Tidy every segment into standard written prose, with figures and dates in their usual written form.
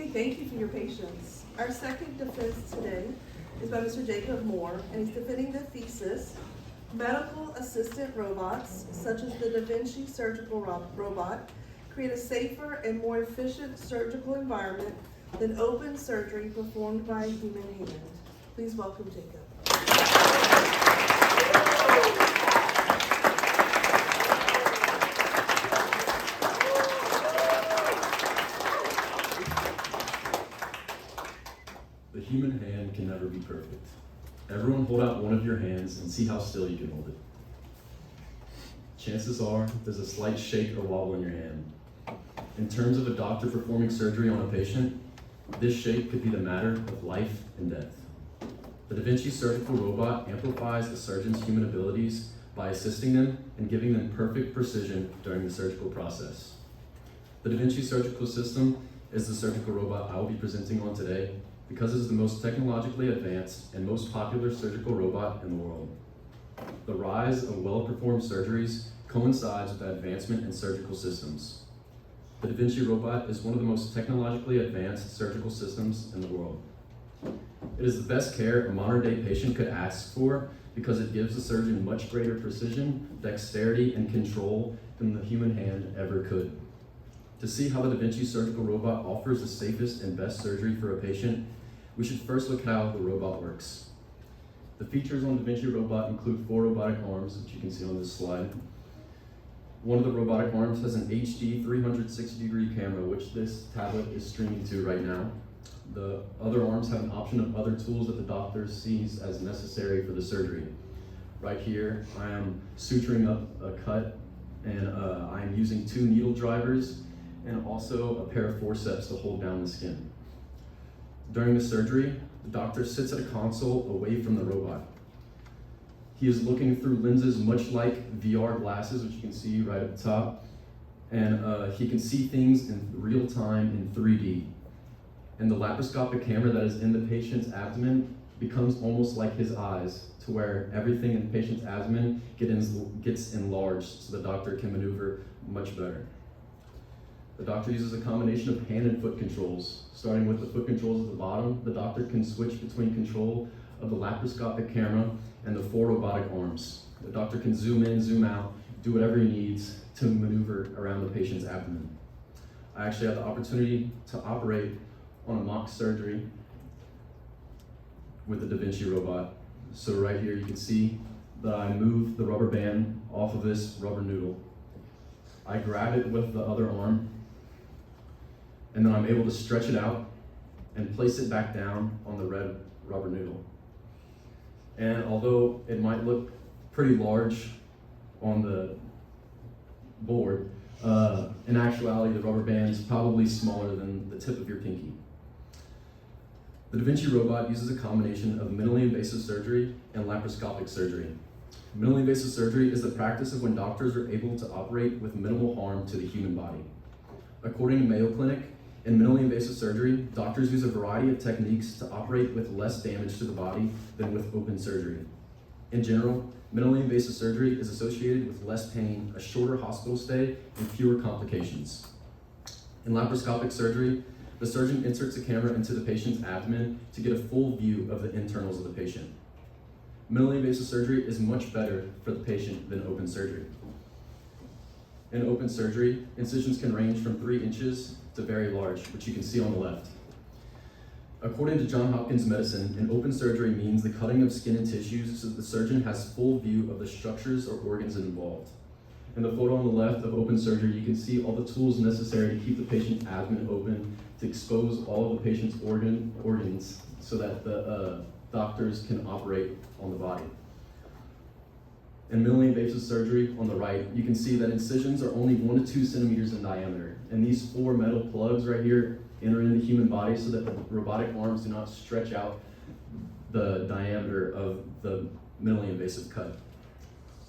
Okay, thank you for your patience. Our second defense today is by Mr. Jacob Moore, and he's defending the thesis, medical assistant robots, such as the Davinci Surgical Robot, create a safer and more efficient surgical environment than open surgery performed by a human hand. Please welcome Jacob. The human hand can never be perfect. Everyone hold out one of your hands and see how still you can hold it. Chances are there's a slight shake or wobble in your hand. In terms of a doctor performing surgery on a patient, this shake could be the matter of life and death. The Davinci Surgical Robot amplifies a surgeon's human abilities by assisting them and giving them perfect precision during the surgical process. The Davinci Surgical System is the surgical robot I will be presenting on today because it is the most technologically advanced and most popular surgical robot in the world. The rise of well-performed surgeries coincides with the advancement in surgical systems. The Davinci robot is one of the most technologically advanced surgical systems in the world. It is the best care a modern-day patient could ask for because it gives the surgeon much greater precision, dexterity, and control than the human hand ever could. To see how the Davinci Surgical Robot offers the safest and best surgery for a patient, we should first look at how the robot works. The features on the Davinci robot include 4 robotic arms, which you can see on this slide. One of the robotic arms has an HD 360-degree camera, which this tablet is streaming to right now. The other arms have an option of other tools that the doctor sees as necessary for the surgery. Right here, I am suturing up a cut, and I am using 2 needle drivers and also a pair of forceps to hold down the skin. During the surgery, the doctor sits at a console away from the robot. He is looking through lenses much like VR glasses, which you can see right at the top, and he can see things in real time in 3D. And the laparoscopic camera that is in the patient's abdomen becomes almost like his eyes, to where everything in the patient's abdomen gets enlarged so the doctor can maneuver much better. The doctor uses a combination of hand and foot controls. Starting with the foot controls at the bottom, the doctor can switch between control of the laparoscopic camera and the 4 robotic arms. The doctor can zoom in, zoom out, do whatever he needs to maneuver around the patient's abdomen. I actually had the opportunity to operate on a mock surgery with the Davinci robot. So right here you can see that I move the rubber band off of this rubber noodle. I grab it with the other arm, and then I'm able to stretch it out and place it back down on the red rubber noodle. And although it might look pretty large on the board, in actuality the rubber band is probably smaller than the tip of your pinky. The Davinci robot uses a combination of minimally invasive surgery and laparoscopic surgery. Minimally invasive surgery is the practice of when doctors are able to operate with minimal harm to the human body. According to Mayo Clinic, in minimally invasive surgery, doctors use a variety of techniques to operate with less damage to the body than with open surgery. In general, minimally invasive surgery is associated with less pain, a shorter hospital stay, and fewer complications. In laparoscopic surgery, the surgeon inserts a camera into the patient's abdomen to get a full view of the internals of the patient. Minimally invasive surgery is much better for the patient than open surgery. In open surgery, incisions can range from 3 inches to very large, which you can see on the left. According to Johns Hopkins Medicine, an open surgery means the cutting of skin and tissues so that the surgeon has full view of the structures or organs involved. In the photo on the left of open surgery, you can see all the tools necessary to keep the patient's abdomen open, to expose all of the patient's organs so that the doctors can operate on the body. In minimally invasive surgery on the right, you can see that incisions are only 1 to 2 centimeters in diameter, and these 4 metal plugs right here enter in the human body so that the robotic arms do not stretch out the diameter of the minimally invasive cut.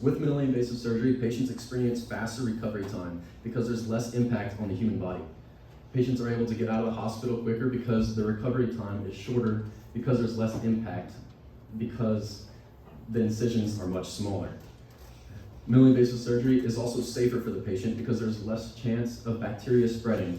With minimally invasive surgery, patients experience faster recovery time because there's less impact on the human body. Patients are able to get out of the hospital quicker because the recovery time is shorter because there's less impact, because the incisions are much smaller. Minimally invasive surgery is also safer for the patient because there's less chance of bacteria spreading.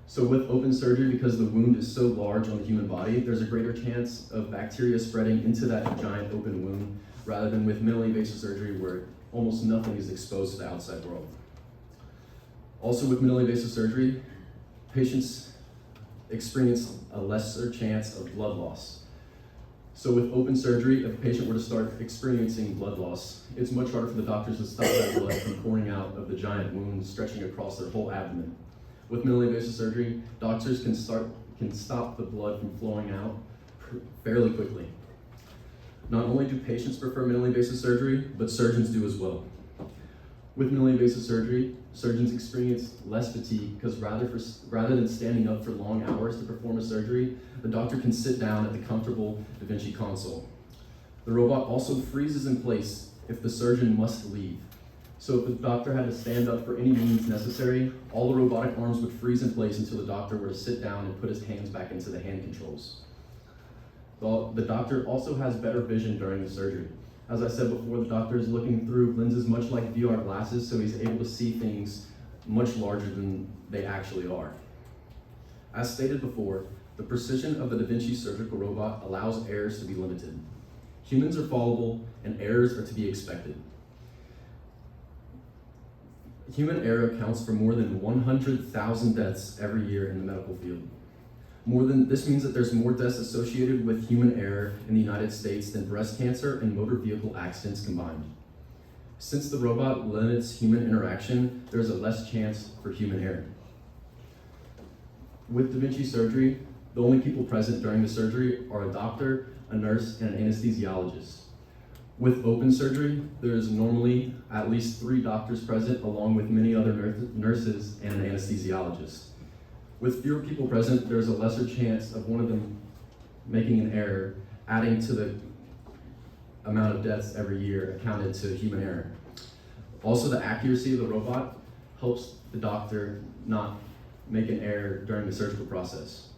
So with open surgery, because the wound is so large on the human body, there's a greater chance of bacteria spreading into that giant open wound rather than with minimally invasive surgery where almost nothing is exposed to the outside world. Also with minimally invasive surgery, patients experience a lesser chance of blood loss. So with open surgery, if a patient were to start experiencing blood loss, it's much harder for the doctors to stop that blood from pouring out of the giant wound stretching across their whole abdomen. With minimally invasive surgery, doctors can stop the blood from flowing out fairly quickly. Not only do patients prefer minimally invasive surgery, but surgeons do as well. With minimally invasive surgery, surgeons experience less fatigue because rather than standing up for long hours to perform a surgery, the doctor can sit down at the comfortable Davinci console. The robot also freezes in place if the surgeon must leave. So if the doctor had to stand up for any means necessary, all the robotic arms would freeze in place until the doctor were to sit down and put his hands back into the hand controls. The doctor also has better vision during the surgery. As I said before, the doctor is looking through lenses much like VR glasses, so he's able to see things much larger than they actually are. As stated before, the precision of the Davinci Surgical Robot allows errors to be limited. Humans are fallible, and errors are to be expected. Human error accounts for more than 100,000 deaths every year in the medical field. This means that there's more deaths associated with human error in the United States than breast cancer and motor vehicle accidents combined. Since the robot limits human interaction, there's a less chance for human error. With Davinci surgery, the only people present during the surgery are a doctor, a nurse, and an anesthesiologist. With open surgery, there's normally at least 3 doctors present along with many other nurses and an anesthesiologist. With fewer people present, there's a lesser chance of one of them making an error, adding to the amount of deaths every year accounted to human error. Also, the accuracy of the robot helps the doctor not make an error during the surgical process.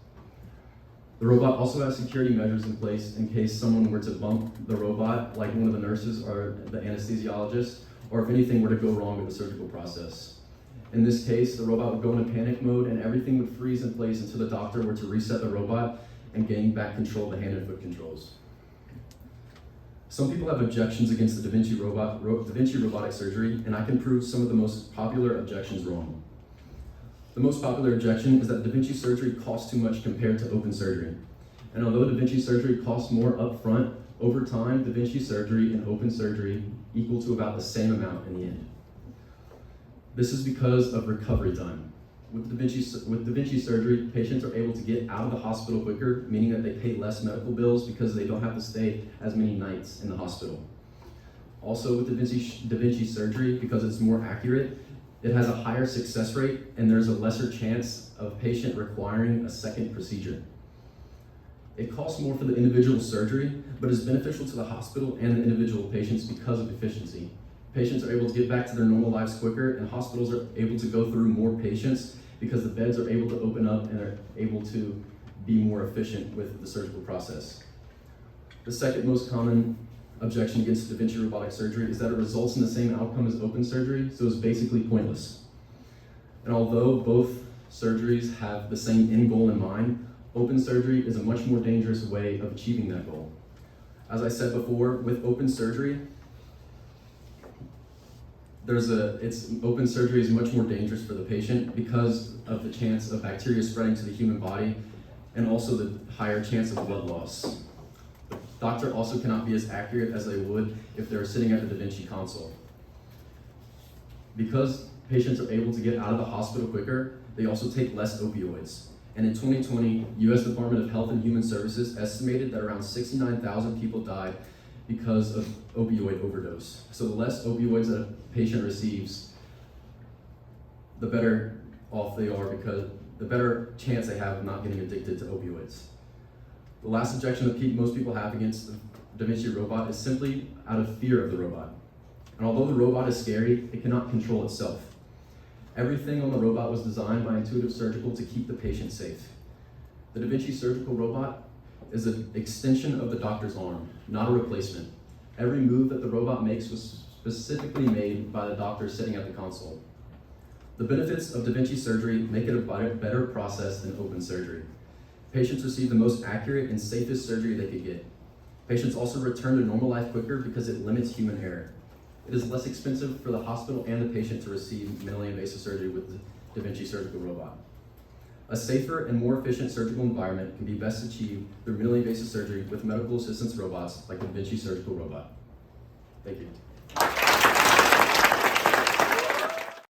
The robot also has security measures in place in case someone were to bump the robot, like one of the nurses or the anesthesiologist, or if anything were to go wrong with the surgical process. In this case, the robot would go into panic mode and everything would freeze in place until the doctor were to reset the robot and gain back control of the hand and foot controls. Some people have objections against the Davinci robotic surgery, and I can prove some of the most popular objections wrong. The most popular objection is that Davinci surgery costs too much compared to open surgery. And although Davinci surgery costs more upfront, over time, Davinci surgery and open surgery equal to about the same amount in the end. This is because of recovery time. With Davinci surgery, patients are able to get out of the hospital quicker, meaning that they pay less medical bills because they don't have to stay as many nights in the hospital. Also with Davinci surgery, because it's more accurate, it has a higher success rate and there's a lesser chance of patient requiring a second procedure. It costs more for the individual surgery, but is beneficial to the hospital and the individual patients because of efficiency. Patients are able to get back to their normal lives quicker, and hospitals are able to go through more patients because the beds are able to open up and are able to be more efficient with the surgical process. The second most common objection against Davinci robotic surgery is that it results in the same outcome as open surgery, so it's basically pointless. And although both surgeries have the same end goal in mind, open surgery is a much more dangerous way of achieving that goal. As I said before, with open surgery, open surgery is much more dangerous for the patient because of the chance of bacteria spreading to the human body and also the higher chance of blood loss. The doctor also cannot be as accurate as they would if they were sitting at the Davinci console. Because patients are able to get out of the hospital quicker, they also take less opioids. And in 2020, U.S. Department of Health and Human Services estimated that around 69,000 people died because of opioid overdose. So the less opioids that a patient receives, the better off they are because the better chance they have of not getting addicted to opioids. The last objection that most people have against the Davinci robot is simply out of fear of the robot. And although the robot is scary, it cannot control itself. Everything on the robot was designed by Intuitive Surgical to keep the patient safe. The Davinci Surgical Robot is an extension of the doctor's arm, not a replacement. Every move that the robot makes was specifically made by the doctor sitting at the console. The benefits of Davinci surgery make it a better process than open surgery. Patients receive the most accurate and safest surgery they could get. Patients also return to normal life quicker because it limits human error. It is less expensive for the hospital and the patient to receive minimally invasive surgery with the Davinci Surgical Robot. A safer and more efficient surgical environment can be best achieved through minimally invasive surgery with medical assistance robots like the Vinci Surgical Robot. Thank you.